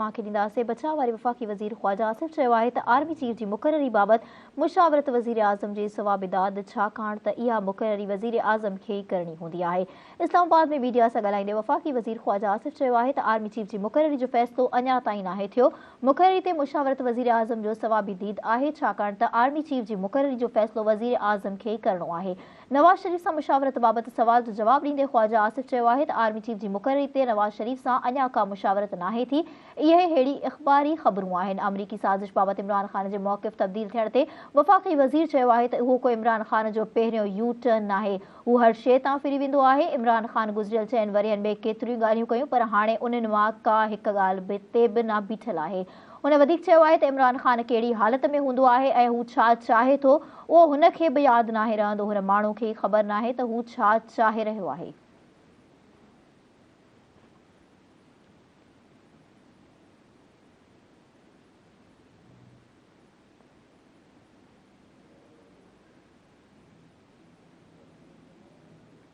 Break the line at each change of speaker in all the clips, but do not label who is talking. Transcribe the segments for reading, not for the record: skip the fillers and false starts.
ॾींदासीं। बचाव वारे वफ़ाक़ी वज़ीर ख़्वाजा आसिफ़ चयो आहे त आर्मी चीफ जी मुक़ररी बाबति मुशावरत वज़ीर आज़म जे सवाबिदाद, छाकाणि त इहा मुक़ररी वज़ीर आज़म खे ई करणी हूंदी आहे। इस्लामाबाद में मीडिया सां ॻाल्हाईंदे वफ़ाक़ी वज़ीर ख़्वाजा आसिफ़ चयो आहे त आर्मी चीफ जी मुक़ररी जो फ़ैसिलो अञा ताईं नाहे थियो। मुक़ररी ते मुशावरत वज़ीर आज़म जो सवाबिदीद आहे, छाकाणि त आर्मी चीफ जी मुक़ररी जो फ़ैसिलो वज़ीर आज़म खे ई करणो आहे। नवाज़ शरीफ़ सां मुशावरत बाबति सवाल जो जवाब ॾींदे ख़्वाजा आसिफ़ चयो आहे त आर्मी चीफ जी मुक़ररी ते नवाज़ शरीफ़ सां अञा का मुशावरत नाहे थी। इहे अहिड़ी इख़बारी ख़बरूं आहिनि। अमरीकी साज़िश बाबति इमरान ख़ान जे मौक़िफ़ तब्दील थियण ते वफ़ाक़ी वज़ीर चयो आहे त उहो को इमरान ख़ान जो पहिरियों यू टर्न नाहे, हू हर शइ तां फिरी वेंदो आहे। इमरान ख़ान गुज़िरियल 4 वरियनि में केतिरियूं ॻाल्हियूं कयूं, पर हाणे उन्हनि मां का हिकु ॻाल्हि ते बि न बीठल आहे। हुन वधीक चयो आहे त इमरान ख़ान कहिड़ी हालत में हूंदो आहे ऐं हू छा चाहे थो, उहो हुन खे बि यादि नाहे रहंदो। हुन माण्हू खे ख़बर नाहे त हू छा चाहे रहियो आहे।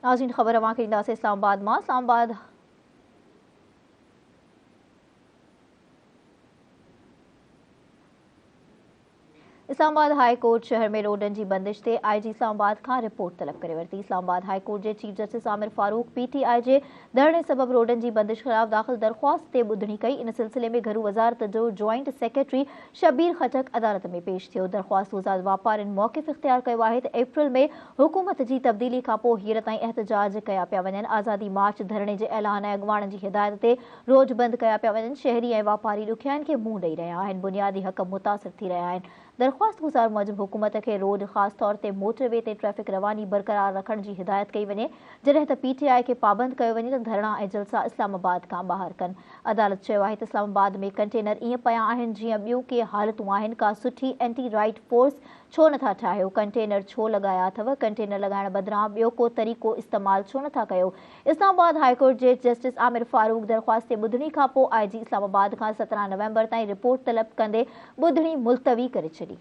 नाज़रीन, ख़बर अवांखे ॾींदासीं इस्लामाबाद मां। इस्लामाबाद हाई कोर्ट शहर में रोडनि जी बंदिश ते IG इस्लामाबाद खां रिपोर्ट तलब करे वरिती। इस्लामाबाद हाई कोर्ट जे chief justice Aamir Farooq PTI जे धरणे सबब रोडनि जी बंदिश ख़िलाफ़ दाख़िल दरख़्वास्त ते ॿुधणी कई। इन सिलसिले में घरू वज़ारत जो जॉइंट सेक्रेटरी शबीर खटक अदालत में पेश थियो। दरख़्वास्त गुज़ार वापारियुनि मौक़िफ़ इख़्तियार कयो आहे त अप्रैल में हुकूमत जी तब्दीली खां पोइ हींअर ताईं एहतजाज कया पिया वञनि। आज़ादी मार्च धरणे जे ऐलान ऐं अॻुवाणनि जी हिदायत ते रोज़ बंदि कया पिया वञनि। शहरी ऐं वापारी ॾुखियाईनि खे मुंहुं ॾेई रहिया आहिनि। बुनियादी हक़ मुतासिर थी रहिया आहिनि। दरख़्वास्त गुज़ार मूजिबि हुकूमत खे रोड ख़ासि तौर ते मोटरवे ते ट्रैफ़िक रवानी बरक़रार रखण जी हिदायत कई वञे, जॾहिं त PTI खे पाबंद कयो वञे त धरणा ऐं जलसा इस्लामाबाद खां ॿाहिरि कनि। अदालत चयो आहे त इस्लामाबाद में कंटेनर ईअं पिया आहिनि जीअं ॿियूं के हालतूं आहिनि। का सुठी एंटी राइट फोर्स छो नथा ठाहियो? कंटेनर छो लॻाया अथव? कंटेनर लॻाइण बदिरां ॿियो को तरीक़ो इस्तेमालु छो नथा कयो? इस्लामाबाद हाई कोर्ट जे जस्टिस आमिर फारूक दरख़्वास्त ते ॿुधणी खां पोइ IG इस्लामाबाद खां 17 नवंबर ताईं रिपोर्ट तलब कंदे ॿुधणी मुलतवी करे छॾी।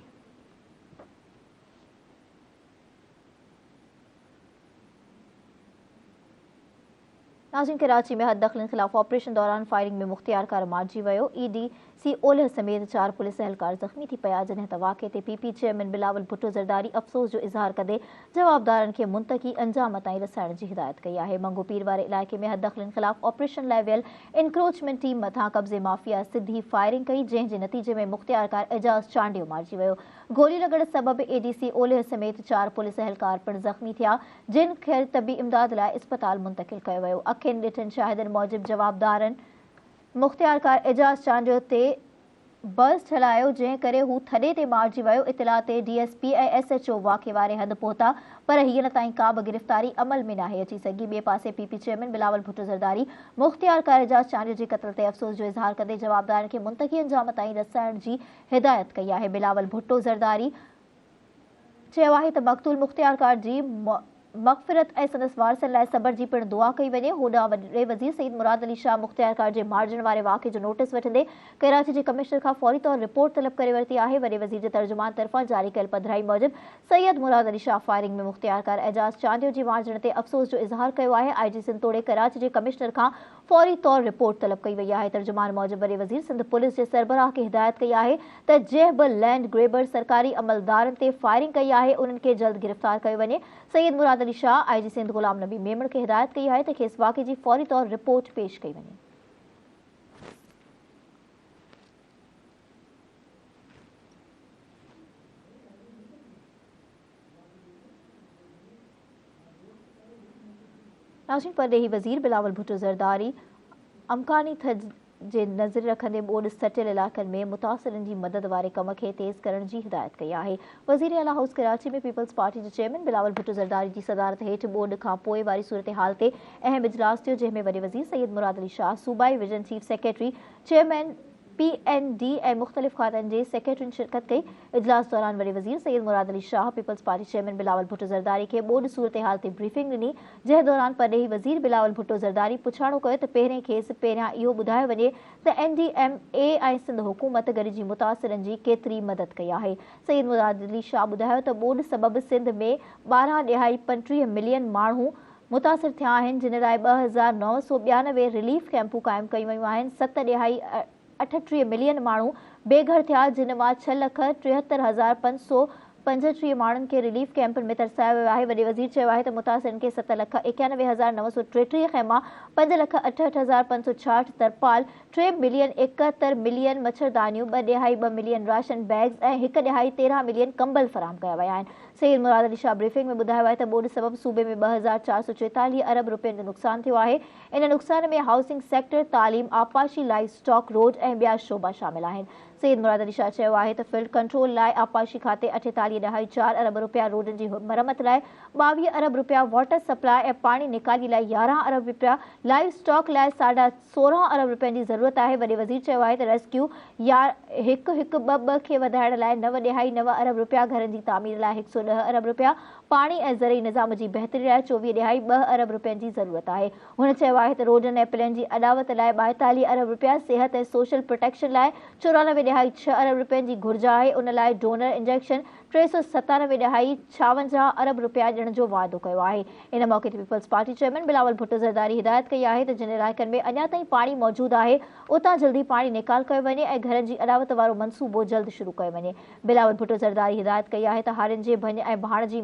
नाज़रीन, कराची में हद दख़लनि ख़िलाफ़ ऑपरेशन दौरान फायरिंग में मुख़्तियारकार मारिजी वियो। EDC ओलह समेत 4 पुलिस एहलकार ज़ख़्मी थी पिया, जॾहिं त वाक़े ते PP चेयरमैन बिलावल भुट्टो ज़रदारी अफ़सोस जो इज़हार कंदे जवाबदारनि खे मुंतक़ी अंजाम ताईं रसाइण जी हिदायत कई आहे। मंगो पीर वारे इलाइक़े में हद दख़लनि ख़िलाफ़ ऑपरेशन लाइ वियल इनक्रोचमेंट टीम मथां कब्ज़े माफ़िया सिधी फायरिंग कई, जंहिं जे नतीजे में मुख़्तियारकार एजाज़ चांडियो मारिजी वियो। गोली लॻण सबबि ADC ओलह समेत 4 पुलिस एहलकार पिणु ज़ख़्मी थिया, जिन खे तबी इमदाद लाइ इस्पताल मुंतक़िल कयो वियो। अखियुनि ॾिठनि शाहिदनि मूजिबि जवाबदारनि मुख़्तियारकार एजाज़ चांडियो ते बस हलायो, जंहिं करे हू थॾे ते मारिजी वियो। इतिला ते DSP ऐं SHO वाक़े वारे हंधि पहुता, पर हींअर ताईं का बि गिरफ़्तारी अमल में नाहे अची सघी। ॿिए पासे PP चेयरमैन बिलावल भुट्टो ज़रदारी मुख़्तियारकार एजाज़ चांडियो जे क़त्ल ते अफ़सोस जो इज़हार कंदे जवाबदारनि खे मुंतक़ी अंजाम ताईं रसाइण जी हिदायत कई आहे। बिलावल भुट्टो ज़रदारी चयो आहे त मक़तूल मुख़्तियारकार जी मग़फ़िरत ऐं संदसि वारसनि लाइ सबर जी पिणु दुआ कई वञे। होॾां वॾे वज़ीर सईद मुराद अली शाह मुख़्तियारकार जे मारिजण वारे वाक़े जो नोटिस वठंदे कराची जे कमिश्नर खां फौरी तौर रिपोर्ट तलब करे वरिती आहे। वॾे वज़ीर जे तर्जुमान तरफ़ां जारी कयल पधिराई मूजिबि सैयद मुराद अली शाह फायरिंग में मुख़्तियारकार एजाज़ चांडियो जी मारिजण ते अफ़सोस जो इज़हार कयो आहे। IG सिंध तोड़े कराची जे कमिश्नर खां फौरी तौर रिपोर्ट तलब कई वई आहे। तर्जुमान मूजिबि वॾे वज़ीर सिंध पुलिस जे सरबराह खे हिदायत कई आहे त जंहिं बि लैंड ग्रेबर सरकारी अमलदारनि ते फायरिंग कई आहे, उन्हनि खे जल्द गिरफ़्तार कयो वञे। सैयद मुराद अली शाह IG सिंध गुलाम नबी मेमण खे हिदायत कई आहे त खेसि वाक़े जी फौरी तौर रिपोर्ट पेश कई वञे। नाज़रीन, परॾेही वज़ीर बिलावल भुट्टो ज़रदारी अमकानी थधि जे नज़र रखंदे ॿोॾि सटियल इलाइक़नि में मुतासिरनि जी मदद वारे कम खे तेज़ करण जी हिदायत कई आहे। वज़ीर आला हाउस कराची में पीपल्स पार्टी जे चेयरमैन बिलावल भुट्टो ज़रदारी जी सदारत हेठि ॿोॾि खां पोइ वारी सूरत हाल ते अहम इजलास थियो, जंहिं में वॾे वज़ीर सैयद मुराद अली शाह, सूबाई vision chief secretary, chairman PND ऐं मुख़्तलिफ़ खातनि जे सेक्रेटरियुनि शिरकत कई। इजलास दौरान वॾे वज़ीर सैयद मुराद अली शाह पीपल्स पार्टी चेयरमैन बिलावल भुट्टो ज़रदारी खे ॿोॾि सूरत हाल ते ब्रीफिंग ॾिनी, जंहिं दौरान परॾेही वज़ीर बिलावल भुट्टो ज़रदारी पुछाणो कयो त पहिरें खेसि पहिरियां इहो ॿुधायो वञे त NDMA ऐं सिंध हुकूमत गॾिजी मुतासिरनि जी केतिरी मदद कई आहे। सैयद मुराद अली शाह ॿुधायो त ॿोॾि सबबि सिंध में 12.35 मिलियन माण्हू मुतासिर थिया आहिनि, जिन लाइ 2992 रिलीफ कैंपूं क़ाइमु कयूं वयूं आहिनि। 7 1.38 मिलियन माण्हू बेघर थिया, जिन मां 6,73,535 माण्हुनि खे रिलीफ कैंपनि में तरसायो वियो आहे। वॾे वज़ीर चयो आहे त मुतासिरनि खे 7,91,993 ख़ैमा, 5,68,566 तरपाल, 3 मिलियन 71 मिलियन मच्छरदानियूं, 2 मिलियन राशन बैग्स ऐं 1 मिलियन कंबल फ़राहम कया विया आहिनि। सईद मुराद अली शाह ब्रीफिंग में ॿुधायो आहे त ॿोॾि सबबि सूबे में 2,444 अरब रुपयनि जो नुक़सानु थियो आहे। इन नुक़सान में हाउसिंग सेक्टर, तालीम, आपाशी, लाइफ स्टॉक, रोड ऐं ॿिया शोबा शामिल आहिनि। सईद मुराद अली शाह चयो आहे त फील्ड कंट्रोल लाइ आपाशी खाते 48.4 अरब रुपया, रोडनि जी मरमत लाइ 22 अरब रुपया, वाटर सप्लाई ऐं पाणी निकाली लाइ 11 अरब रुपया, लाइफ स्टॉक लाइ 16.5 अरब रुपयनि जी ज़रूरत आहे। वॾे वज़ीर चयो आहे त रेस्क्यू या 1-1-2-2 खे वधाइण लाइ 9.9 अरब रुपया, घरनि जी तामीर लाइ 110 अरब रुपया, पाणी ऐं ज़रई निज़ाम जी बहितरी लाइ 24.2 अरब रुपयनि जी ज़रूरत आहे। हुन चयो आहे त रोडनि ऐं पुलनि जी अॾावत लाइ 42 अरब रुपया, सिहत ऐं सोशल प्रोटेक्शन लाइ 94.6 अरब रुपयनि जी घुर्ज आहे। उन लाइ डोनर इंजेक्शन 397.56 अरब रुपया ॾियण जो वाइदो कयो आहे। इन मौक़े ते पीपल्स पार्टी चेयरमैन बिलावल भुट्टो ज़रदारी हिदायत कई आहे त जिन इलाइक़नि में अञा ताईं पाणी मौजूदु आहे, उतां जल्दी पाणी निकाल कयो वञे ऐं घरनि जी अॾावत वारो मंसूबो जल्द शुरू कयो वञे। बिलावल भुट्टो ज़रदारी हिदायत कई आहे त हारियुनि जे भञ ऐं भाण जी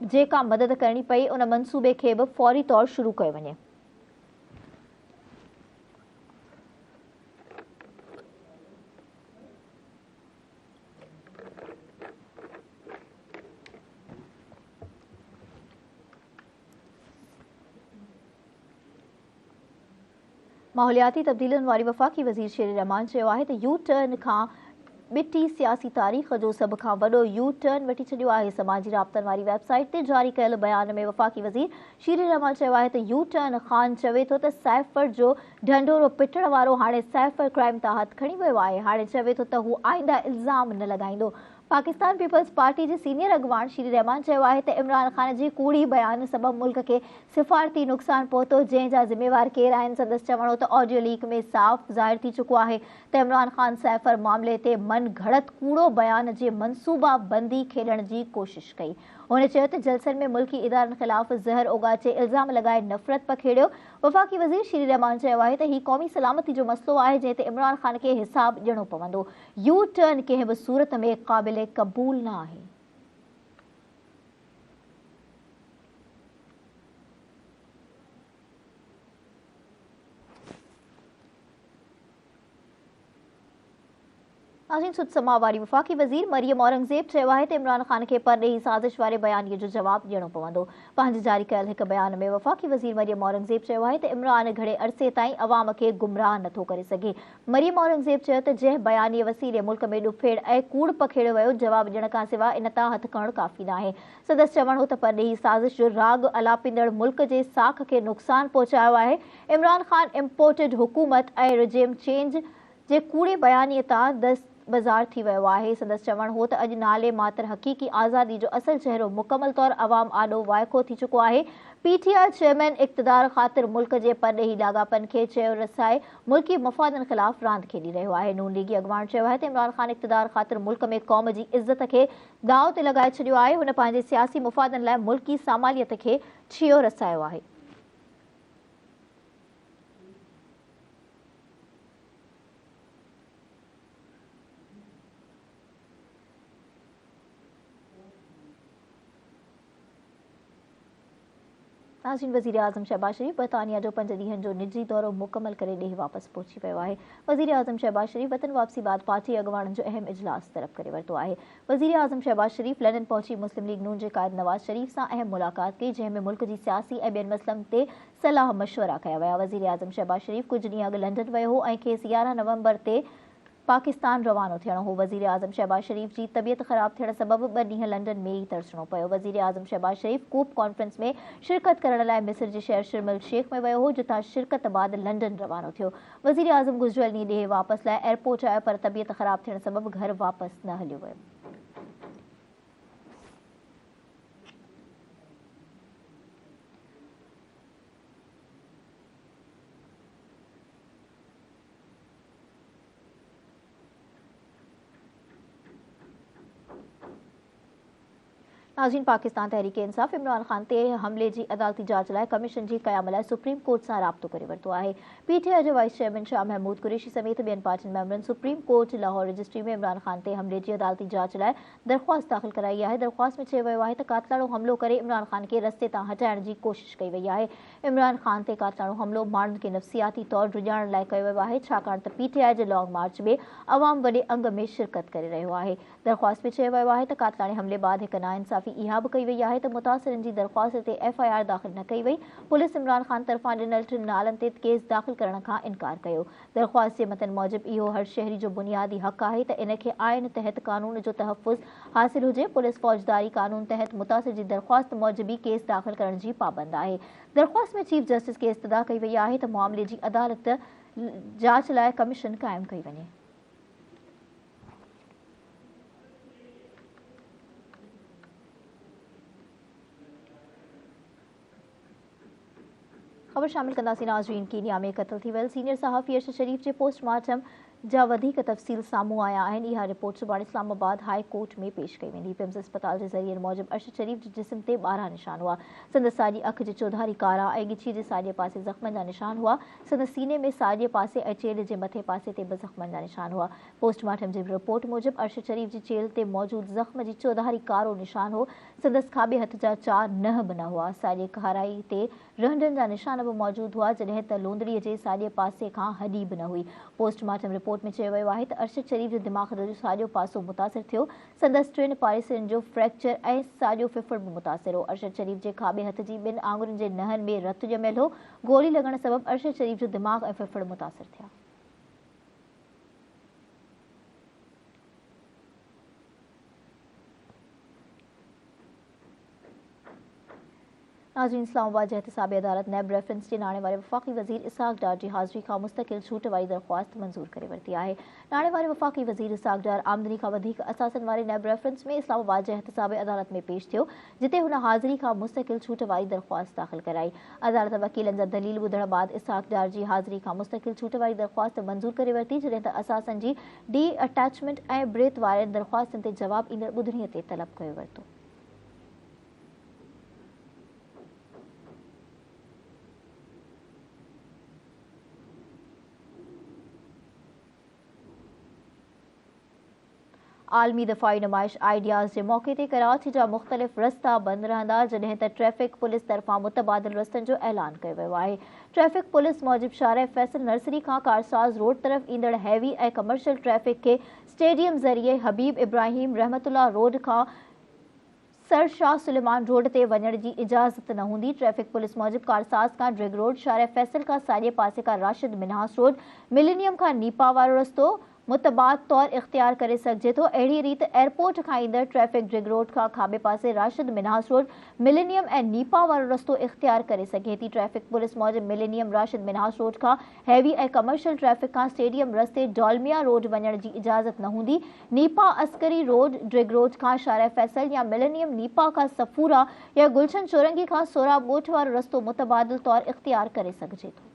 जेका मदद करणी पई, उन मंसूबे खे बि फौरी तौर शुरू कयो वञे। माहौलियाती तब्दीलियुनि वारी वफ़ाक़ी वज़ीर शेर रहमान चयो आहे त यू टर्न खां ॿिटी सियासी तारीख़ जो सभ खां वॾो यू टर्न वठी छॾियो आहे। समाजी राब्तनि वारी वेबसाइट ते जारी कयल बयान में वफ़ाक़ी वज़ीर शेर रहमान चयो आहे त यू टर्न ख़ान चवे थो त साइफ़र जो ढंढोरो पिटण वारो हाणे साइफ़र क्राइम तां हथ खणी वियो आहे। हाणे चवे थो त हू आईंदा इल्ज़ाम न लॻाईंदो। पाकिस्तान पीपल्स पार्टी जे सीनियर अॻवान शेर रहमान चयो आहे त इमरान ख़ान जी कूड़ी बयान सबबि मुल्क खे सिफ़ारती नुक़सानु पहुतो, जंहिंजा ज़िम्मेवार केरु आहिनि। संदसि चवणो त ऑडियो लीक में साफ़ ज़ाहिर थी चुको आहे त इमरान ख़ान साइफ़र मामले ते मन घड़त कूड़ो बयान जे मनसूबा बंदी खेॾण जी कोशिश कई। हुन चयो त जलसनि में मुल्की इदारनि ख़िलाफ़ ज़हर उगाचे इल्ज़ाम लॻाए नफ़रत पखेड़ियो। वफ़ाक़ी वज़ीर शेर रहमान चयो आहे त ही क़ौमी सलामती जो मसइलो आहे, जंहिं ते इमरान ख़ान खे हिसाब ॾियणो पवंदो। यू टर्न कंहिं बि सूरत में क़ाबिल क़बूल न आहे। सुध समा वारी वफ़ाक़ी वज़ीर मरियम औरंगज़ेब चयो आहे त इमरान ख़ान खे परॾेही साज़िश वारे बयानीअ जो जवाबु ॾियणो पवंदो। पंहिंजे जारी कयल हिकु बयान में वफ़ाक़ी वज़ीर मरियम औरंगज़ेब चयो आहे त इमरान घणे अरसे ताईं अवाम खे गुमराह नथो करे सघे। मरियम औरंगज़ेब चयो त जंहिं बयानीअ वसीले मुल्क में ॾुफेड़ ऐं कूड़ पखेड़ियो वियो, जवाबु ॾियण खां सवाइ इन तां हथ खणणु काफ़ी न आहे। संदसि चवणो त परॾेही साज़िश जो राग अलापींदड़ मुल्क जे साख खे नुक़सानु पहुचायो आहे। इमरान ख़ान इम्पोर्टेड हुकूमत ऐं रिजेम चेंज जे कूड़े बयानीअ तां बाज़ार थी वियो आहे। संदसि चवणु हो त अॼु नाले मात्र हक़ीक़ी आज़ादी जो असल चहिरो मुकमल तौरु अवाम आॾो वाइको थी चुको आहे। पीटीआई चेयरमैन इक़्तिदार ख़ातिर मुल्क जे परॾेही लाॻापनि खे चयो रसाए मुल्की मफ़ादनि ख़िलाफ़ रांदि खेॾी रहियो आहे। नून लीगी अॻवान चयो आहे त इमरान ख़ान इक़्तिदार ख़ातिर मुल्क में क़ौम जी इज़त खे दाव ते लॻाए छॾियो आहे। हुन पंहिंजे सियासी मुफ़ादनि लाइ मुल्की सामालियत खे छियो रसायो आहे। नाज़रीन, वज़ीर आज़म शहबाज शरीफ बरतानिया जो 5 ॾींहनि जो निजी दौरो मुकमल करे ॾेह वापसि पहुची वियो आहे। वज़ीर आज़म शहबाज शरीफ वतन वापसी बाद पार्टी अॻवाननि जो अहम इजलास तलब करे वरितो आहे। वज़ीर आज़म शहबाज शरीफ लंडन पहुची मुस्लिम लीग नून जे क़ाइद नवाज़ शरीफ सां अहम मुलाक़ात कई, जंहिं में मुल्क जी सियासी ऐं ॿियनि मसइलनि ते सलाह मशवरा कया विया। वज़ीर आज़म शहबाज शरीफ कुझु ॾींहं अॻु लंडन वियो हो ऐं खेसि 11 नवंबर ते पाकिस्तान रवानो थियणो हो। वज़ीर आज़म शहबाज शरीफ जी तबियत ख़राब थियण सबबि 2 ॾींहं लंडन में ई तरसणो पियो। वज़ीर आज़म शहबाज शरीफ कूप कॉन्फ्रेंस में शिरकत करण लाइ मिस्र जे शहर शर्म अल शेख में वियो हो, जितां शिरकत बाद लंडन रवानो थियो। वज़ीर आज़म गुज़िरियल ॾींहुं ॾेह वापसि लाइ एयरपोर्ट आयो, पर तबियत ख़राब थियण सबबि घर वापसि न हलियो वियो। नाज़रीन, पाकिस्तान तहरीक इंसाफ़ इमरान ख़ान ते हमले जी अदालती जांच लाइ कमीशन जी क़याम लाइ सुप्रीम कोर्ट सां राब्तो करे वरितो आहे। पीटीआई जो वाइस चेयरमैन शाह महमूद कुरैशी समेत ॿियनि पार्टियुनि मेंबरनि सुप्रीम कोर्ट लाहौर रजिस्ट्री में इमरान ख़ान ते हमले जी अदालती जांच लाइ दरख़्वास्त दाख़िल कराई आहे। दरख़्वास्त में चयो वियो आहे त कातलाणो हमलो करे इमरान ख़ान खे रस्ते तां हटाइण जी कोशिश कई वई आहे। इमरान ख़ान ते कातलाणो हमलो माण्हुनि खे नफ़सियाती तौर रुॼाइण लाइ कयो वियो आहे, छाकाणि त पीटीआई जे लॉन्ग मार्च में अवाम वॾे अंग में शिरकत करे रहियो आहे। दरख़्वास्त में चयो वियो आहे त कातलाणे हमले बाद हिक नाइंसाफ़ी इहा बि कई वई आहे त मुतासिरनि जी दरख़्वास्त ते एफआईआर दाख़िल न कई वई। पुलिस इमरान ख़ान तरफ़ां ॾिनल 3 नालनि ते केस दाख़िल करण खां इनकार कयो। दरख़्वास्त जे मतन मूजिब इहो हर शहरी जो बुनियादी हक़ आहे त इन खे आइन तहत कानून जो तहफ़्फ़ुज़ हासिल हुजे। पुलिस फ़ौजदारी कानून तहत मुतासिर जी दरख़्वास्त मूजिब ई केस दाख़िल करण जी पाबंद आहे। दरख़्वास्त में चीफ जस्टिस खे इस्तदा कई वई आहे त मामले जी अदालत जांच लाइ कमीशन क़ाइमु कई वञे। खबर शामिल कंदासीं नाज़रीन। कीनिया में क़त्ल थी वियल सीनियर सहाफ़ी अरशद शरीफ जे पोस्टमार्टम जा वधीक तफ़सील साम्हूं आया आहिनि। इहा रिपोर्ट सुभाणे इस्लामाबाद हाई कोर्ट में पेश कई वेंदी। पिम्स अस्पताल जे ज़रिए मूजिब अरशद शरीफ जे जिस्म ते 12 निशान हुआ। संदसि साॼी अखि जी चौधारी कारा ऐं गिछी जे साॼे पासे ज़ख़्मनि जा निशान हुआ। संदसि सीने में साॼे पासे ऐं चेल्ह जे मथे पासे ते बि ज़ख़्मनि जा निशान हुआ। पोस्टमार्टम जी रिपोर्ट मूजिब अरशद शरीफ जी चेल्ह ते मौजूदु ज़ख़्म जी चौधारी कारो निशान हो। संदसि खाॿे हथ जा 4 नह बि न हुआ। साॼे खाराई ते रहंडनि जा निशान बि मौजूदु हुआ, जॾहिं त लोंदड़ीअ जे साॼे पासे खां हॾी बि न हुई। पोस्टमार्टम रिपोर्ट में चयो वियो आहे त अरशद शरीफ जे दिमाग़ जो साॼो पासो मुतासिर थियो। संदसि 3 पारिसनि जो फ्रैक्चर ऐं साॼो फिफड़ बि मुतासिर हो। अरशद शरीफ जे खाॿे हथ जी 2 आङुरियुनि जे नहनि में रतु ॼमियल हो। गोली लॻण सबबि अरशद शरीफ जो दिमाग़ ऐं फिफड़ मुतासिर थिया। नाज़रीन, इस्लामाबाद जे एहतसाबी अदालत नैब रेफरेंस जे नाणे वारे वफ़ाक़ी वज़ीर इसहाक़ डार जी हाज़िरी खां मुस्तक़िल छूट वारी दरख़्वास्त मंज़ूर करे वरिती आहे। नाणे वारे वफ़ाक़ी वज़ीर इसहाक़ डार आमदनी खां वधीक असासनि वारे नैब रेफरेंस में इस्लामाबाद जे एहतसाबी अदालत में पेश थियो, जिते हुन हाज़िरी खां मुस्तक़िल छूट वारी दरख़्वास्त दाख़िल कराई। अदालत वकीलनि जा दलील ॿुधण बाद इसहाक़ डार जी हाज़िरी खां मुस्तक़िल छूट वारी दरख़्वास्त मंज़ूर करे वरिती, जॾहिं त असासनि जी डी अटैचमेंट ऐं ब्रेथ वारनि दरख़्वास्तुनि ते जवाब ईंदड़ ॿुधणीअ ते तलब कयो वरितो। आलमी दफ़ाई नुमाइश आइडियाज़ जे मौक़े ते कराची जा मुख़्तलिफ़ रस्ता बंदि रहंदा, जॾहिं त ट्रैफ़िक पुलिस तरफ़ां मुतबादिल रस्तनि जो ऐलान कयो वियो आहे। ट्रैफ़िक पुलिस मूजिब शारह फैसल नर्सरी खां कारसाज़ रोड तरफ़ ईंदड़ हैवी ऐं कमर्शियल ट्रैफ़िक खे स्टेडियम ज़रिए हबीब इब्राहिम रहमतुल्लाह रोड खां सर शाह सुलेमान रोड ते वञण जी इजाज़त न हूंदी। ट्रैफ़िक पुलिस मूजिब कारसाज़ खां ड्रिग रोड, शारह फैसल खां साॼे पासे खां राशिद मिनहास रोड, मिलेनियम खां नीपा वारो रस्तो मुतबाद तौर इख्तियार करे सघिजे थो। अहिड़ी रीति एयरपोर्ट खां ईंदड़ ट्रैफ़िक ड्रिग रोड खां खाॿे पासे राशिद मिनहास रोड, मिलेनियम ऐं नीपा वारो रस्तो इख्तियार करे सघे थी। ट्रैफ़िक पुलिस मूजिब मिलेनियम राशिद मिनहास रोड खां हैवी ऐं कमर्शियल ट्रैफ़िक खां स्टेडियम रस्ते डॉलमिया रोड वञण जी इजाज़त न हूंदी। Nipah Askari road, Drigh road खां शारह फैसल या मिलेनियम नीपा खां सफूरा या गुलशन चौरंगी खां सोराब ॻोठ वारो रस्तो मुतबादिल तौर इख्तियार करे सघिजे थो।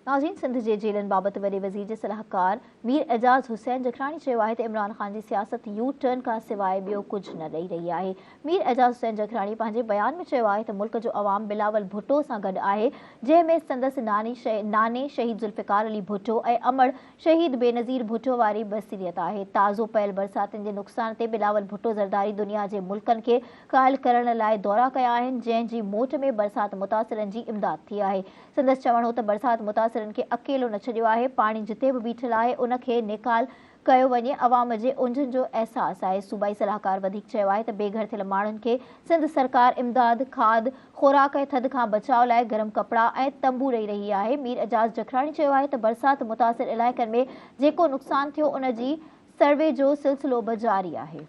नाज़रीन, सिंध जे जेलनि बाबति वॾे वज़ीर जे सलाहकार मीर एजाज़ हुसैन जखराणी चयो आहे त इमरान ख़ान जी सियासत यू टर्न खां सवाइ ॿियो कुझु न ॾेई रही आहे। मीर एजाज़ हुसैन जखराणी पंहिंजे बयान में चयो आहे त मुल्क जो अवाम बिलावल भुट्टो सां गॾु आहे, जंहिं में संदसि नाने शहीद ज़ुल्फ़िकार अली भुट्टो ऐं अमड़ शहीद बेनज़ीर भुट्टो वारी बसीरियत आहे। ताज़ो पयल बरसातियुनि जे नुक़सान ते बिलावल भुट्टो ज़रदारी दुनिया जे मुल्कनि खे क़ाइल करण लाइ दौरा कया आहिनि, जंहिंजी मोट में बरसाति मुतासिरनि जी इमदाद थी आहे। संदसि चवणु हो त बरसाति मुतासिरनि खे अकेलो न छॾियो आहे, पाणी जिते बि बीठल आहे उन खे निकाल कयो वञे। अवाम जे उंझनि जो अहसासु आहे। सूबाई सलाहकार वधीक चयो आहे त बेघर थियल माण्हुनि खे सिंध सरकार इमदाद, खाद, खुराक ऐं थधि खां बचाव लाइ गरम कपिड़ा ऐं तंबू ॾेई रही आहे। मीर एजाज़ जखराणी चयो आहे त बरसाति मुतासिर इलाइक़नि में जेको नुक़सान थियो उन जी सर्वे जो सिलसिलो बि जारी आहे।